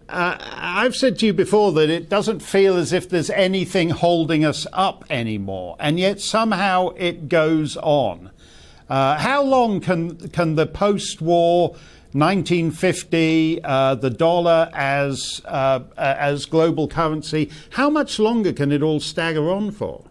I've said to you before that it doesn't feel as if there's anything holding us up anymore, and yet somehow it goes on. How long can the post-war 1950 the dollar as global currency? How much longer can it all stagger on for?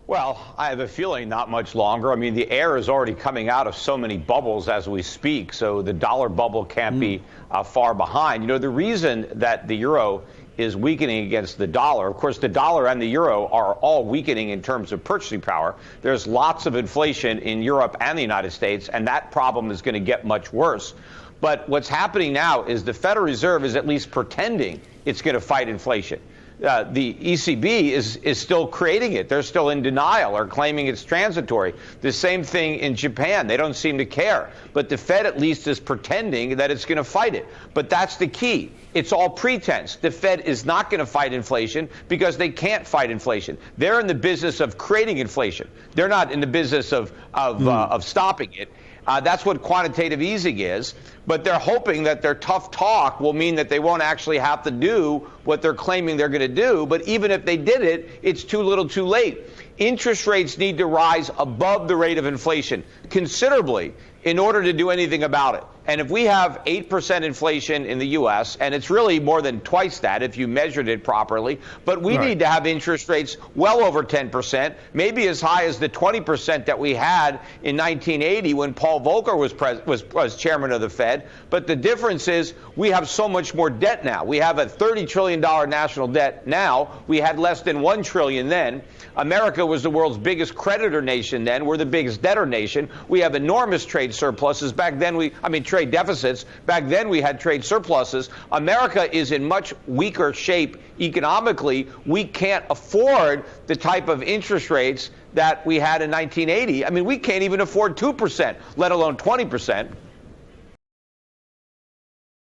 Well, I have a feeling not much longer. I mean, the air is already coming out of so many bubbles as we speak, so the dollar bubble can't be far behind. You know, the reason that the euro is weakening against the dollar, of course, the dollar and the euro are all weakening in terms of purchasing power. There's lots of inflation in Europe and the United States, and that problem is going to get much worse. But what's happening now is the Federal Reserve is at least pretending it's going to fight inflation. The ECB is still creating it. They're still in denial or claiming it's transitory. The same thing in Japan. They don't seem to care. But the Fed at least is pretending that it's going to fight it. But that's the key. It's all pretense. The Fed is not going to fight inflation because they can't fight inflation. They're in the business of creating inflation. They're not in the business of stopping it. That's what quantitative easing is, but they're hoping that their tough talk will mean that they won't actually have to do what they're claiming they're going to do. But even if they did it, it's too little too late. Interest rates need to rise above the rate of inflation considerably in order to do anything about it. And if we have 8% inflation in the U.S., and it's really more than twice that if you measured it properly, but we need to have interest rates well over 10%, maybe as high as the 20% that we had in 1980 when Paul Volcker was chairman of the Fed. But the difference is we have so much more debt now. We have a $30 trillion national debt now. We had less than $1 trillion then. America was the world's biggest creditor nation then. We're the biggest debtor nation. We have enormous trade surpluses. Back then trade deficits. Back then we had trade surpluses. America is in much weaker shape economically. We can't afford the type of interest rates that we had in 1980. I mean, we can't even afford 2%, let alone 20%.